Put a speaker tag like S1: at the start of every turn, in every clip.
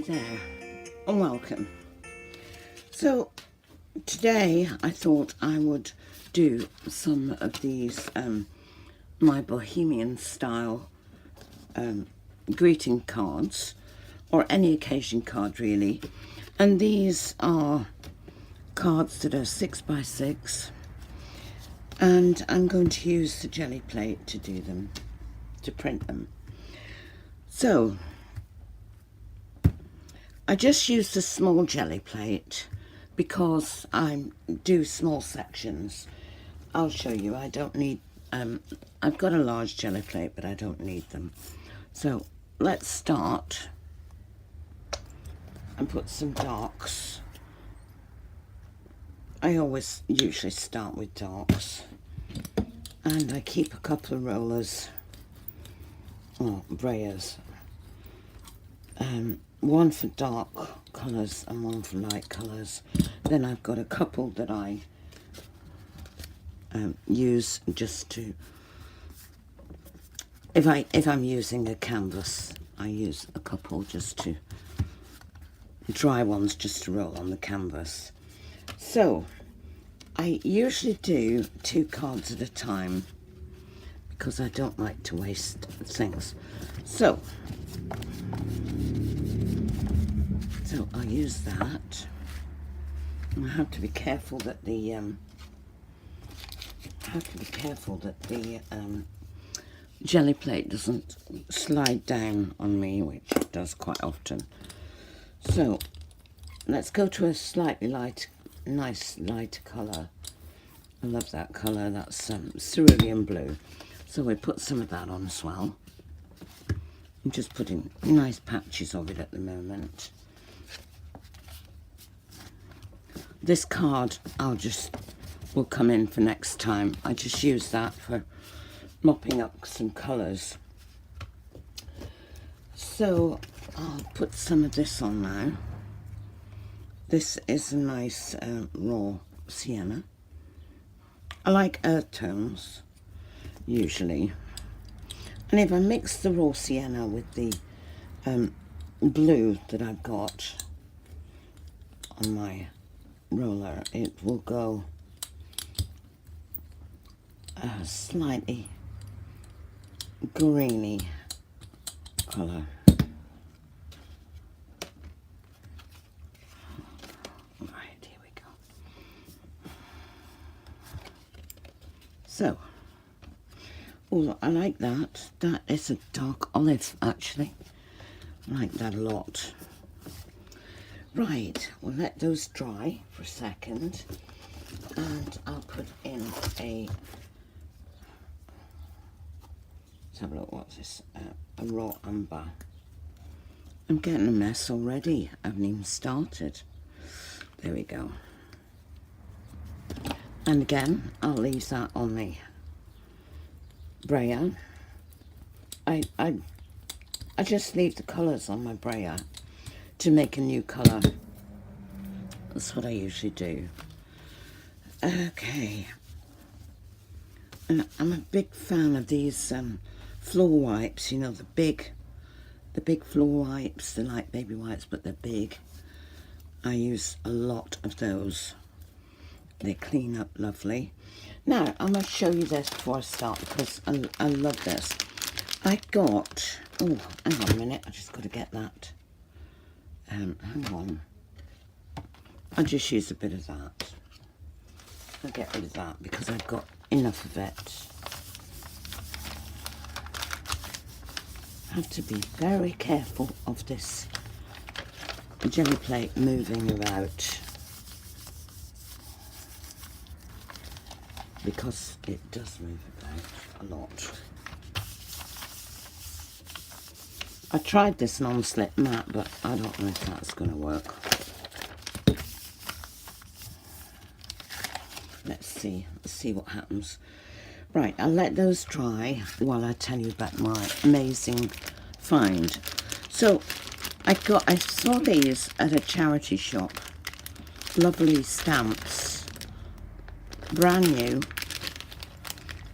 S1: there, and welcome. So today I thought I would do some of these my Bohemian style greeting cards, or any occasion card really, and these are cards that are 6 by 6, and I'm going to use the Gelli plate to do them, to print them. So I just used a small Gelli plate because I do small sections. I'll show you. I don't need, I've got a large Gelli plate, but I don't need them. So let's start and put some darks. I always usually start with darks, and I keep a couple of rollers, or brayers, one for dark colours and one for light colours. Then I've got a couple that I use just to, if I'm using a canvas, I use a couple just to, dry ones just to roll on the canvas. So I usually do 2 cards at a time because I don't like to waste things. So I'll use that. I have to be careful that the Gelli plate doesn't slide down on me, which it does quite often. So let's go to a slightly nice lighter colour. I love that colour. That's cerulean blue. So we put some of that on as well. I'm just putting nice patches of it at the moment. This card will come in for next time. I just use that for mopping up some colours. So I'll put some of this on now. This is a nice raw sienna. I like earth tones usually, and if I mix the raw sienna with the blue that I've got on my roller, it will go a slightly greeny colour. Right, here we go. So, oh, I like that. That is a dark olive, actually. I like that a lot. Right, we'll let those dry for a second, and I'll put in let's have a look, what's this? A raw umber. I'm getting a mess already. I haven't even started. There we go. And again, I'll leave that on the brayer. I just leave the colours on my brayer to make a new colour. That's what I usually do. Okay. And I'm a big fan of these floor wipes, you know, the big floor wipes. They're like baby wipes, but they're big. I use a lot of those. They clean up lovely. Now, I'm going to show you this before I start because I love this. I got, oh, hang on a minute, I just got to get that. Hang on. I'll just use a bit of that. I'll get rid of that because I've got enough of it. I have to be very careful of this Gelli plate moving about because it does move about a lot. I tried this non-slip mat, but I don't know if that's going to work. Let's see what happens. Right, I'll let those dry while I tell you about my amazing find. So I saw these at a charity shop. Lovely stamps, brand new,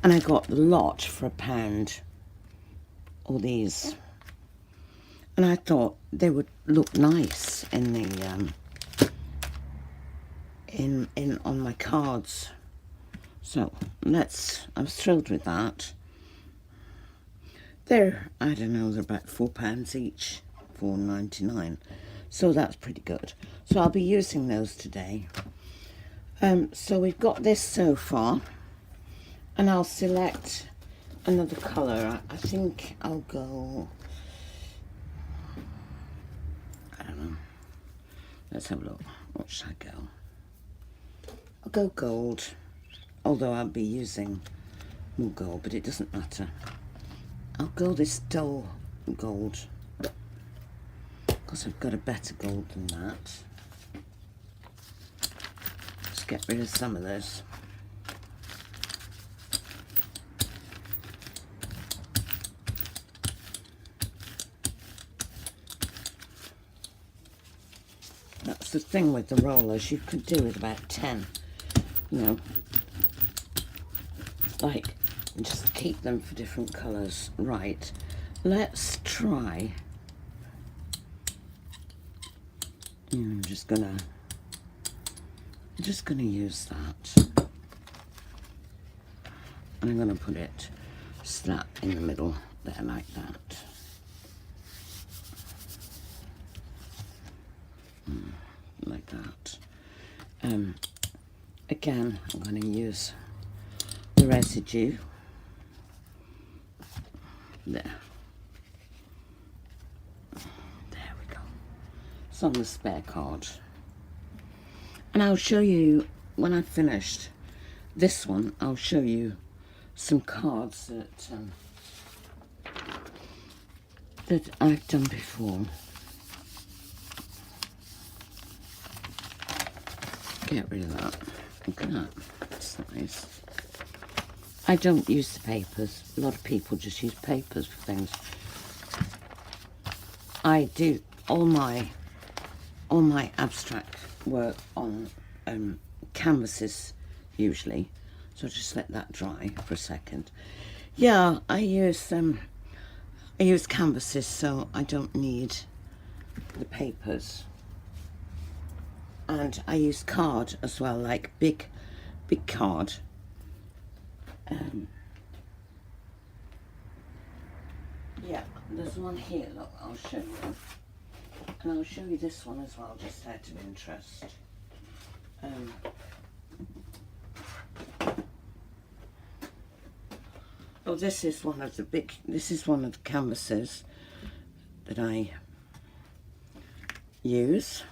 S1: and I got the lot for £1. All these. and I thought they would look nice in the on my cards. So I was thrilled with that. They're, I don't know, they're about £4 each, £4.99. So that's pretty good. So I'll be using those today. So we've got this so far, and I'll select another colour. I think I'll go, I don't know, let's have a look. What should I go? I'll go gold, although I'll be using more gold, but it doesn't matter. I'll go this dull gold, because I've got a better gold than that. Let's get rid of some of this. That's the thing with the rollers, you could do with about 10, you know, like, just keep them for different colours. Right, let's try. I'm just gonna use that, and I'm gonna put it slap in the middle there like that. Like that. Again, I'm going to use the residue there. There we go. It's on the spare card, and I'll show you when I've finished this one. I'll show you some cards that I've done before. Get rid of that. Look at that. That's nice. I don't use the papers. A lot of people just use papers for things. I do all my abstract work on canvases usually. So just let that dry for a second. Yeah, I use canvases, so I don't need the papers. And I use card as well, like big card. Yeah, there's one here, look, I'll show you. And I'll show you this one as well, just out of interest. Oh, this is one of the canvases that I use.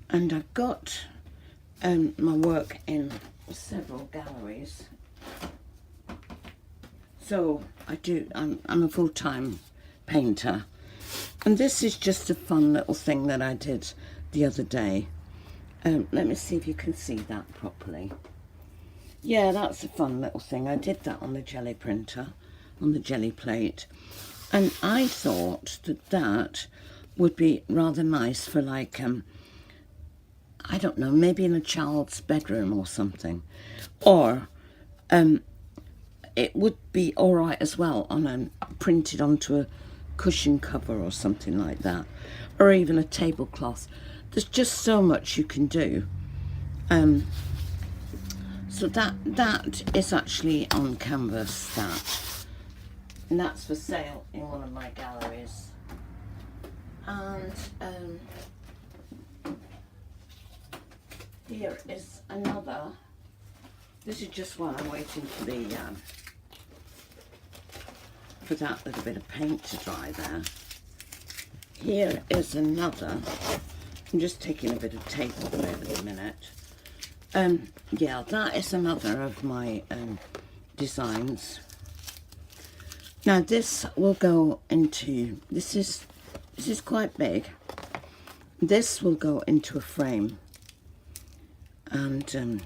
S1: And I've got my work in several galleries. So I'm a full-time painter. And this is just a fun little thing that I did the other day. Let me see if you can see that properly. Yeah, that's a fun little thing. I did that on the Gelli printer, on the Gelli plate. And I thought that would be rather nice for, like, I don't know, maybe in a child's bedroom or something. Or it would be all right as well on printed onto a cushion cover or something like that. Or even a tablecloth. There's just so much you can do. So that is actually on canvas, and that's for sale in one of my galleries. And here is another. This is just while I'm waiting for that little bit of paint to dry there. Here is another. I'm just taking a bit of tape off it at the minute. Yeah, that is another of my designs. Now this will go into, this is quite big. This will go into a frame, and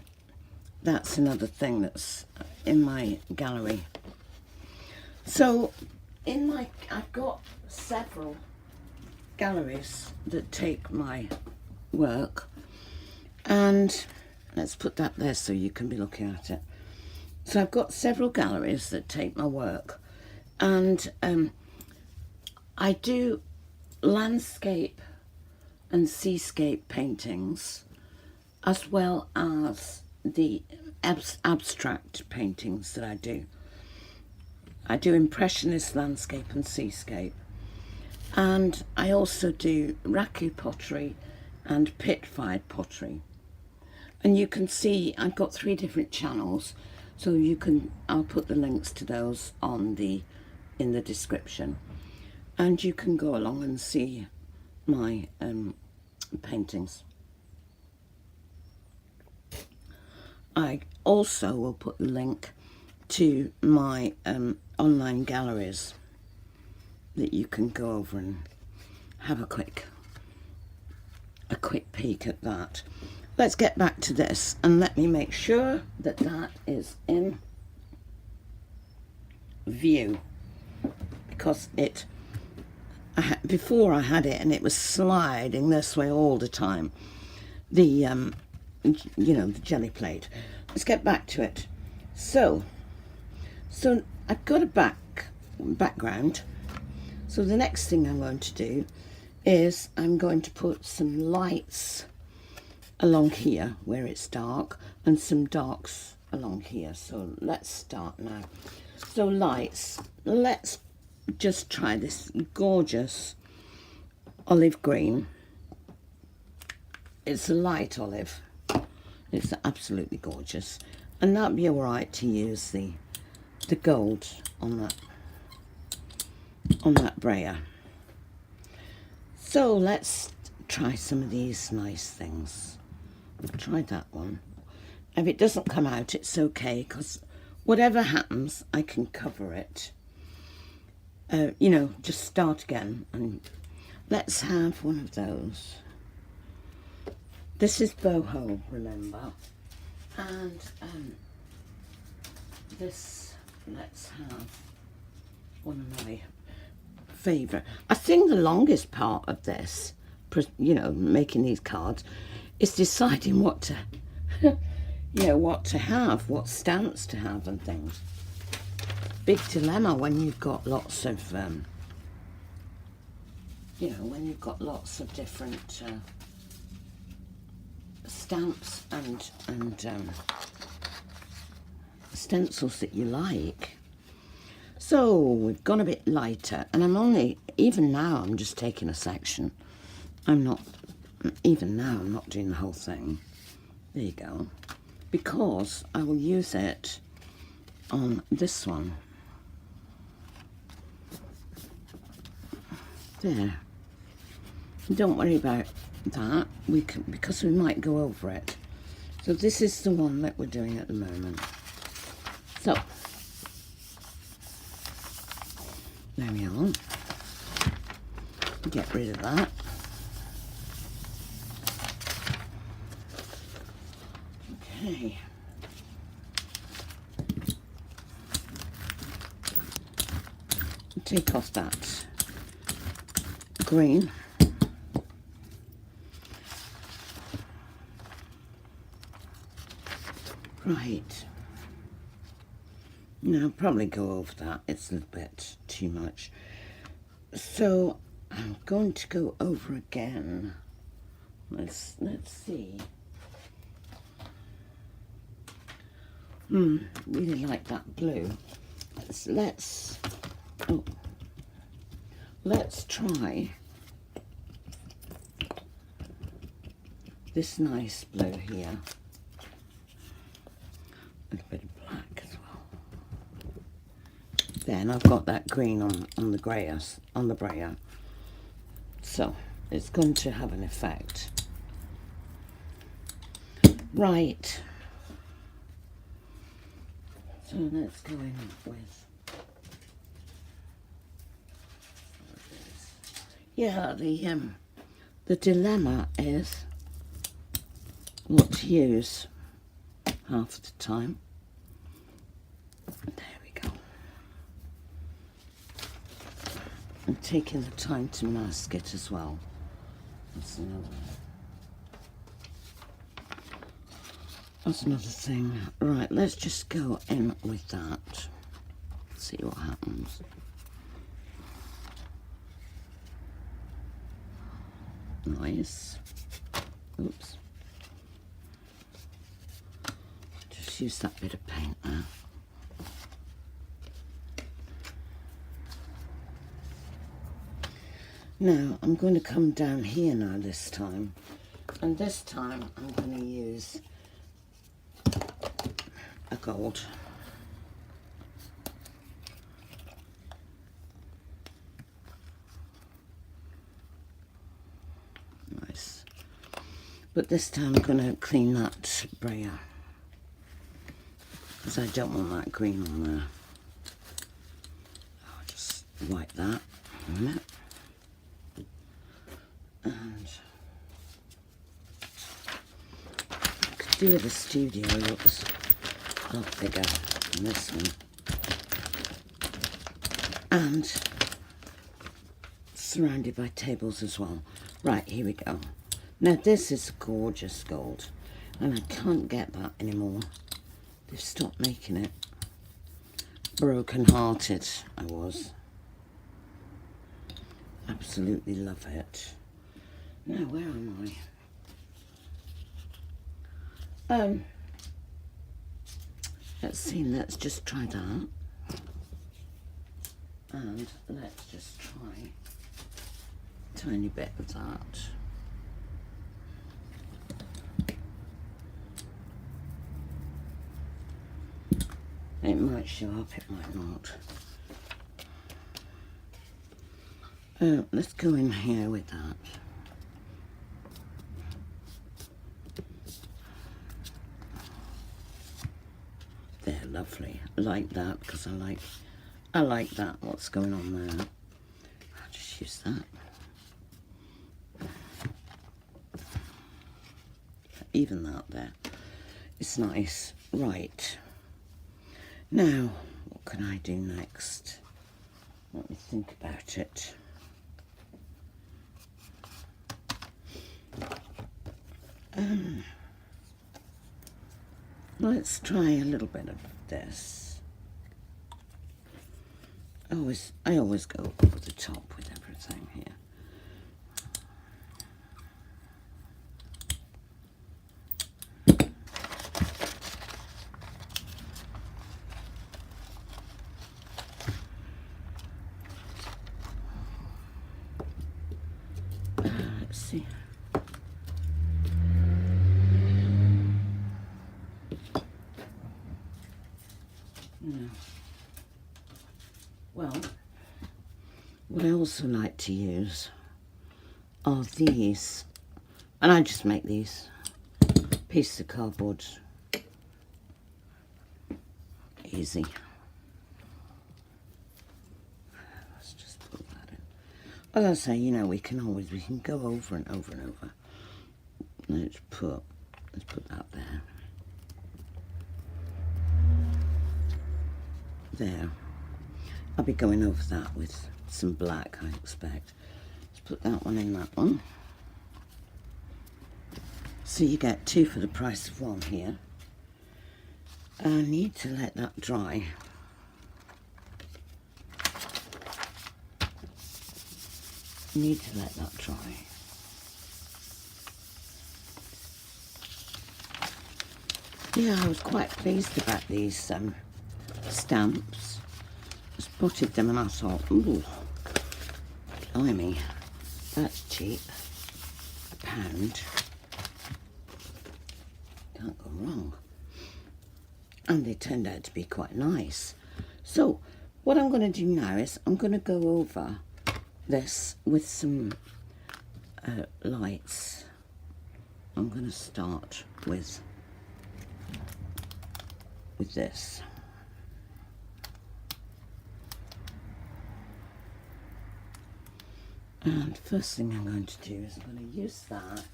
S1: that's another thing that's in my gallery. So I've got several galleries that take my work, and let's put that there so you can be looking at it. So I've got several galleries that take my work, and I do landscape and seascape paintings, as well as the abstract paintings that I do. I do impressionist landscape and seascape, and I also do raku pottery and pit-fired pottery. And you can see I've got 3 different channels, so you can, I'll put the links to those on in the description, and you can go along and see my paintings. I also will put the link to my online galleries that you can go over and have a quick peek at that. Let's get back to this, and let me make sure that that is in view, because before I had it and it was sliding this way all the time, the you know, the jelly plate. Let's get back to it. So I've got a background. So the next thing I'm going to do is I'm going to put some lights along here where it's dark, and some darks along here. So let's start now. So lights, let's just try this gorgeous olive green. It's a light olive. It's absolutely gorgeous, and that'd be all right to use the gold on that brayer. So let's try some of these nice things. I'll try that one. If it doesn't come out, it's okay, because whatever happens, I can cover it. You know, just start again. And let's have one of those. This is boho, remember. And this, let's have one of my favourite. I think the longest part of this, you know, making these cards, is deciding what to, you know, what to have, what stamps to have and things. Big dilemma when you've got lots of, you know, when you've got lots of different stamps and stencils that you like. So we've gone a bit lighter, and even now I'm just taking a section. I'm not doing the whole thing. There you go. Because I will use it on this one. There. Don't worry about that, because we might go over it. So this is the one that we're doing at the moment. So there we are. Get rid of that. Okay. Take off that green. Right. Now I'll probably go over that. It's a little bit too much. So I'm going to go over again. Let's see. Really like that blue. Let's try this nice blue here. A little bit of black as well. Then I've got that green on the brayer. So it's going to have an effect. Right. So let's go in with, yeah, the dilemma is what to use half the time. There we go. And taking the time to mask it as well. That's another thing. Right, let's just go in with that. See what happens. Nice. Oops. Just use that bit of paint there. Now I'm going to come down here now this time, and this time I'm going to use a gold. Nice. But this time I'm going to clean that brayer, because I don't want that green on there. I'll just wipe that in a minute. And I could do with the studio looks a lot bigger than this one. And surrounded by tables as well. Right, here we go. Now this is gorgeous gold, and I can't get that anymore. They've stopped making it. Broken hearted I was. Absolutely love it. Now, where am I? Let's see, let's just try that. And let's just try a tiny bit of that. It might show up, it might not. Let's go in here with that. They're lovely. I like that because I like that, what's going on there. I'll just use that. Even that there. It's nice. Right. Now, what can I do next? Let me think about it. Let's try a little bit of this. I always go over the top with everything here. Let's see. No. Well, what I also like to use are these, and I just make these pieces of cardboard. Easy. Let's just put that in. As I say, you know, we can go over and over and over. Let's put that there. There. I'll be going over that with some black, I expect. Let's put that one in that one. So you get two for the price of one here. I need to let that dry. Need to let that dry. Yeah, I was quite pleased about these stamps. I spotted them and I thought, ooh, blimey, that's cheap. £1. Can't go wrong. And they turned out to be quite nice. So what I'm going to do now is I'm going to go over this with some lights. I'm going to start with this. And first thing I'm going to do is I'm going to use that.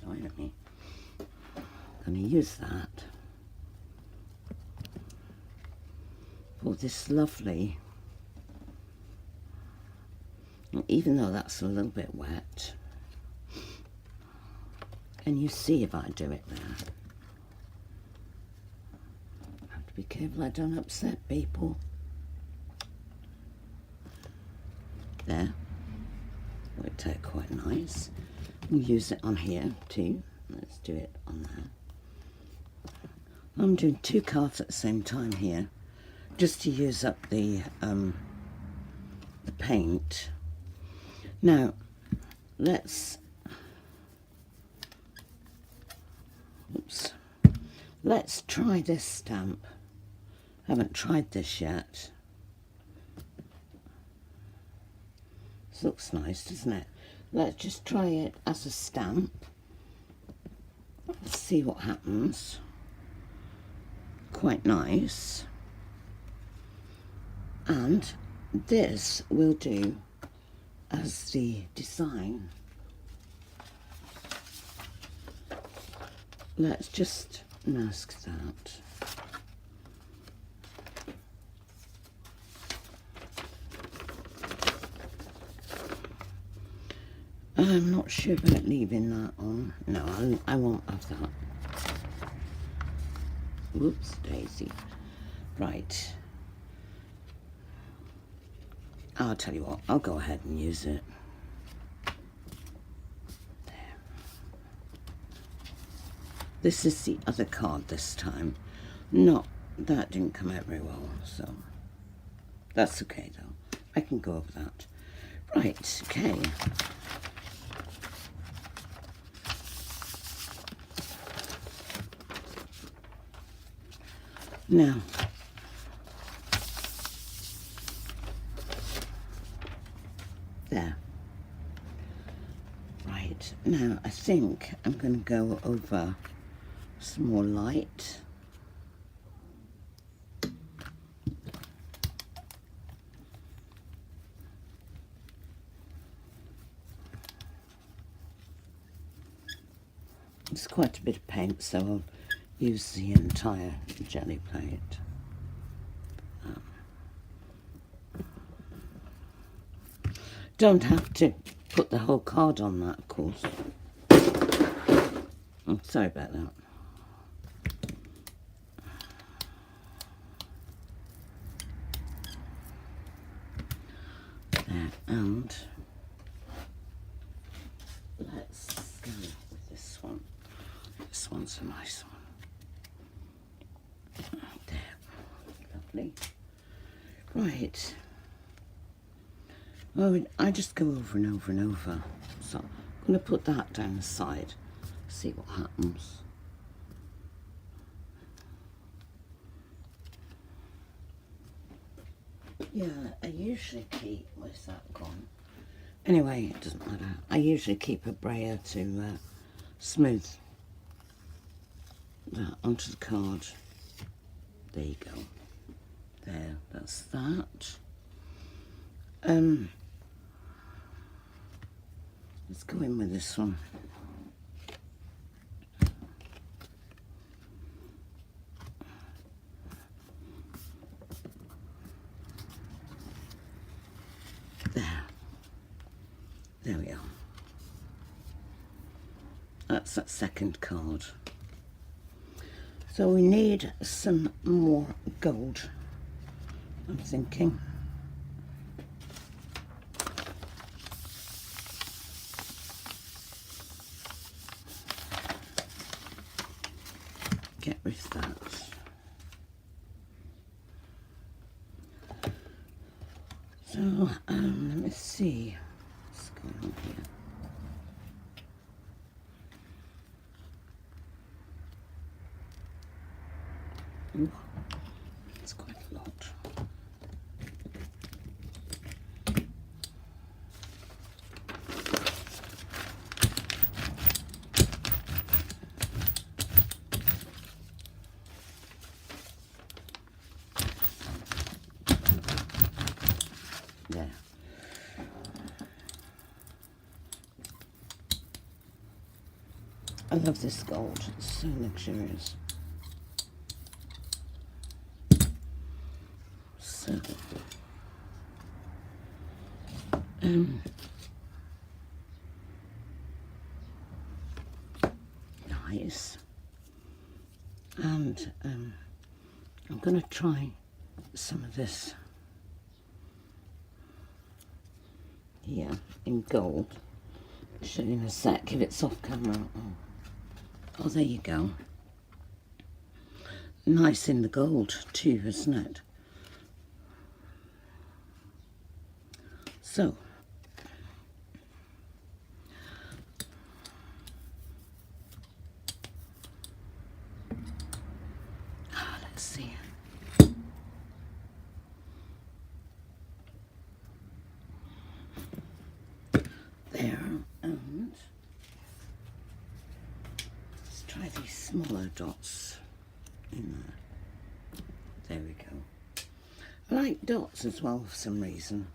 S1: Blimey. I'm going to use that for this lovely, even though that's a little bit wet, and you see if I do it there. I have to be careful I don't upset people. There. Worked out quite nice. We'll use it on here too. Let's do it on there. I'm doing 2 cards at the same time here, just to use up the paint. Now, let's try this stamp. Haven't tried this yet. This looks nice, doesn't it? Let's just try it as a stamp. Let's see what happens. Quite nice. And this will do as the design. Let's just mask that. I'm not sure about leaving that on. No, I won't have that. Whoops, daisy. Right. I'll tell you what, I'll go ahead and use it. There. This is the other card this time. That didn't come out very well, so that's okay though. I can go over that. Right, okay. Now, there. Right, now I think I'm going to go over some more light. It's quite a bit of paint, so I'll use the entire jelly plate. Don't have to put the whole card on that, of course. Oh, sorry about that. There, and let's go with this one. This one's a nice one. There, lovely. Right. Well, I just go over and over and over. So I'm going to put that down the side, see what happens. Yeah, I usually keep, where's that gone? Anyway, it doesn't matter. I usually keep a brayer to smooth that onto the card. There you go. There, that's that. Let's go in with this one. There we are. That's that second card. So we need some more gold, I'm thinking. Get rid of that. So, let me see what's going on here. Ooh, that's quite a lot. There. I love this gold, it's so luxurious. So, nice. And I'm going to try some of this here in gold. I'll show you in a sec if it's off camera. Oh, there you go. Nice in the gold too, isn't it? So, let's see. There, and let's try these smaller dots in there. There we go. I like dots as well for some reason.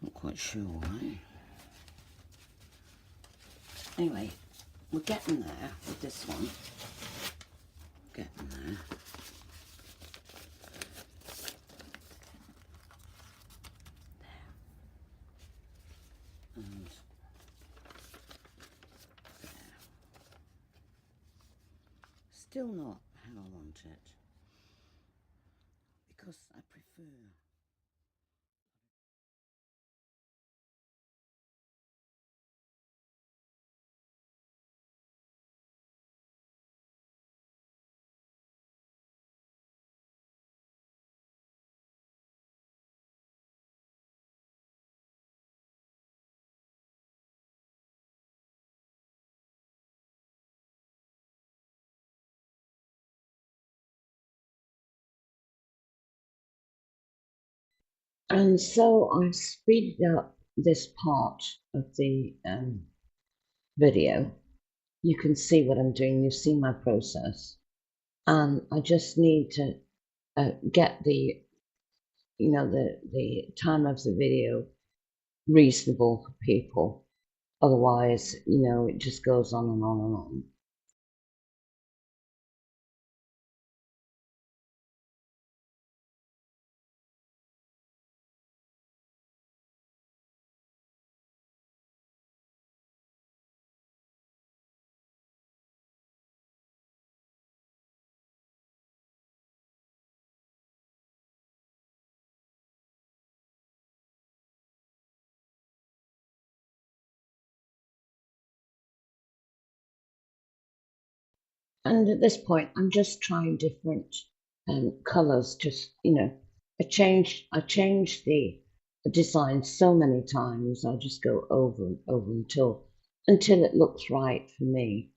S1: Not quite sure why. Anyway, we're getting there with this one. Getting there. There. And there. Still not how I want it, because I prefer. And so I speeded up this part of the video. You can see what I'm doing. You've seen my process. And I just need to get the, the time of the video reasonable for people. Otherwise, it just goes on and on and on. And at this point, I'm just trying different colours. Just I changed the design so many times. I'll just go over and over until it looks right for me.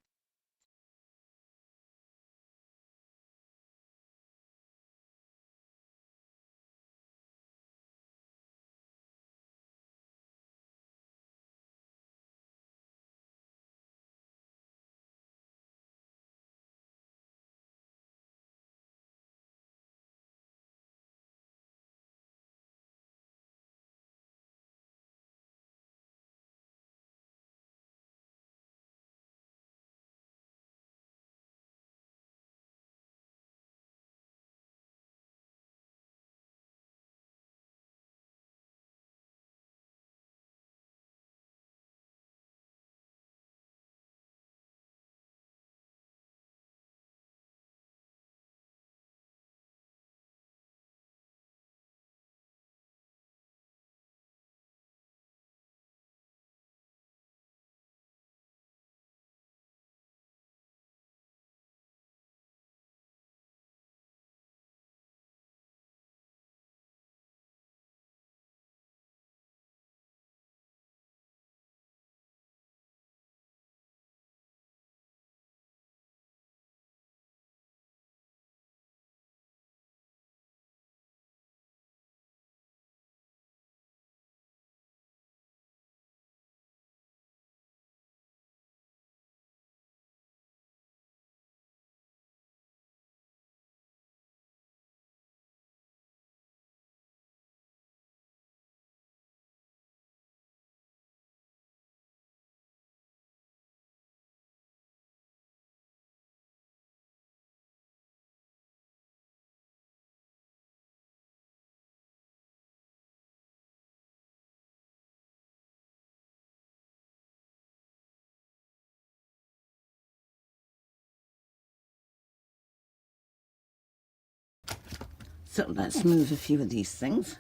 S1: So let's move a few of these things.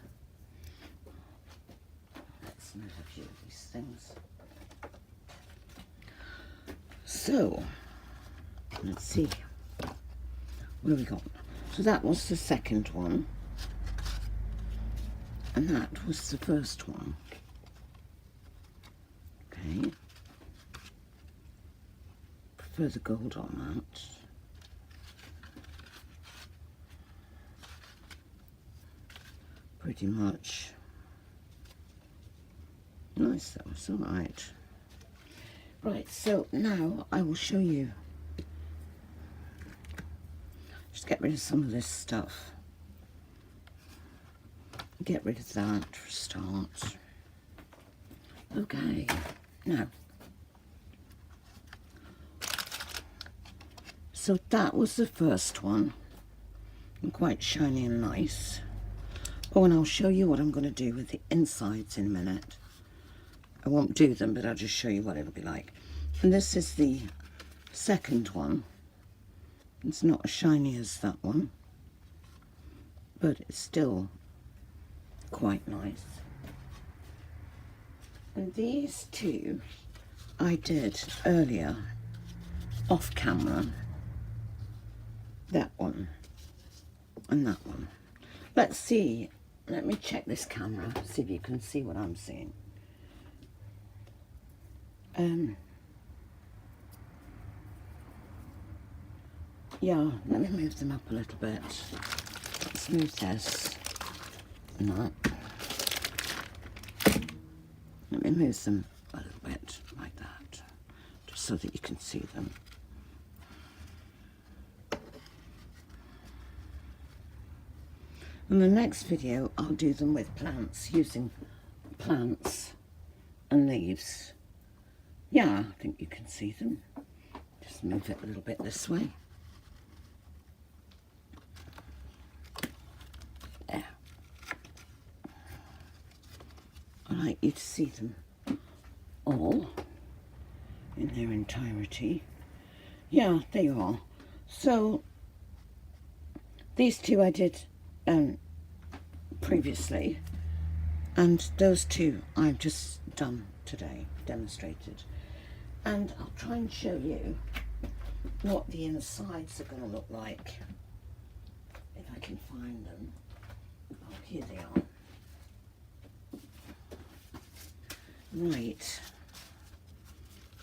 S1: Let's move a So, let's see. What have we got? So that was the second one. And that was the first one. Okay. Prefer the gold on that. Pretty much. Nice though, it's alright. Right, so now I will show you. Just get rid of some of this stuff. Get rid of that for a start. Okay, now. So that was the first one. And quite shiny and nice. Oh, and I'll show you what I'm going to do with the insides in a minute. I won't do them, but I'll just show you what it'll be like. And this is the second one. It's not as shiny as that one, but it's still quite nice. And these two I did earlier off camera. That one and that one. Let's see. Let me check this camera, see if you can see what I'm seeing. Yeah, let me move them up a little bit. Smooth this. And that. Let me move them a little bit like that, just so that you can see them. In the next video, I'll do them with plants, using plants and leaves. Yeah, I think you can see them. Just move it a little bit this way. There. I like you to see them all in their entirety. Yeah, there you are. So, these two I did previously, and those two I've just done today, demonstrated. And I'll try and show you what the insides are going to look like, if I can find them. Oh, here they are. Right.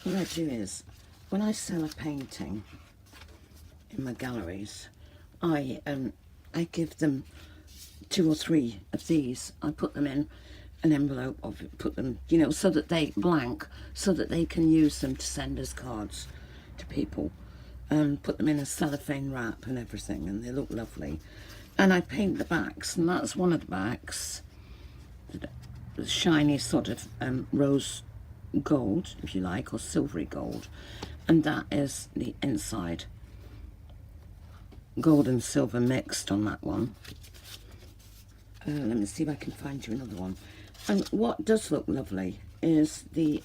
S1: What I do is, when I sell a painting in my galleries, I give them 2 or 3 of these. I put them in an envelope, or put them, you know, so that they blank, so that they can use them to send as cards to people. Put them in a cellophane wrap and everything, and they look lovely. And I paint the backs, and that's one of the backs, the shiny sort of rose gold, if you like, or silvery gold, and that is the inside. Gold and silver mixed on that one. Let me see if I can find you another one. And what does look lovely is the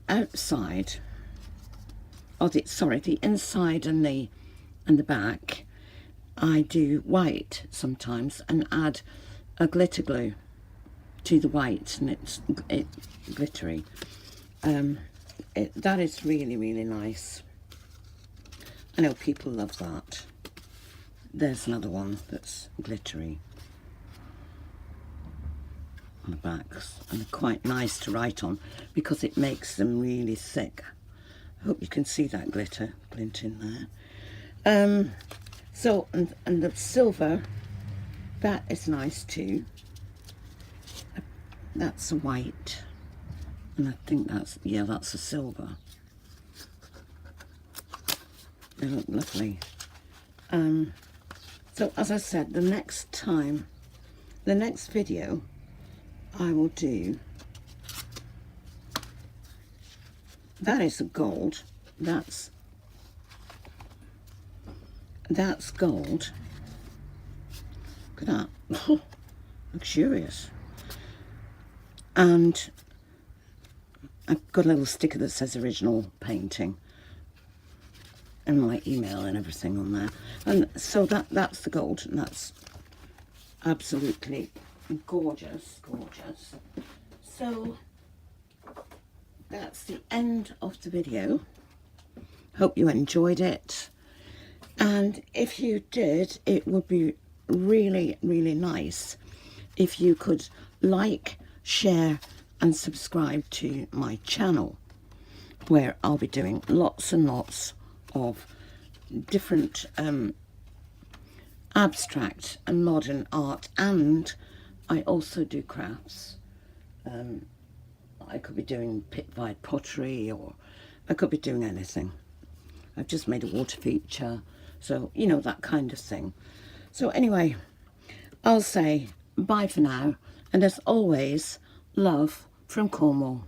S1: outside, or the inside and the back. I do white sometimes and add a glitter glue to the white, and it's glittery. That is really, really nice. I know people love that. There's another one that's glittery on the backs, and they're quite nice to write on because it makes them really thick. I hope you can see that glitter glinting there. So, and the silver, that is nice too. That's a white, and I think that's, yeah, that's a silver. They look lovely. So as I said, the next video I will do, that is a gold, that's gold. Look at that. Luxurious. And I've got a little sticker that says original painting, and my email and everything on there. And so that's the gold, and that's absolutely gorgeous, gorgeous. So that's the end of the video. Hope you enjoyed it. And if you did, it would be really, really nice if you could like, share and subscribe to my channel, where I'll be doing lots and lots of different abstract and modern art, and I also do crafts. I could be doing pit-vide pottery, or I could be doing anything. I've just made a water feature, so you know, that kind of thing. So anyway, I'll say bye for now, and as always, love from Cornwall.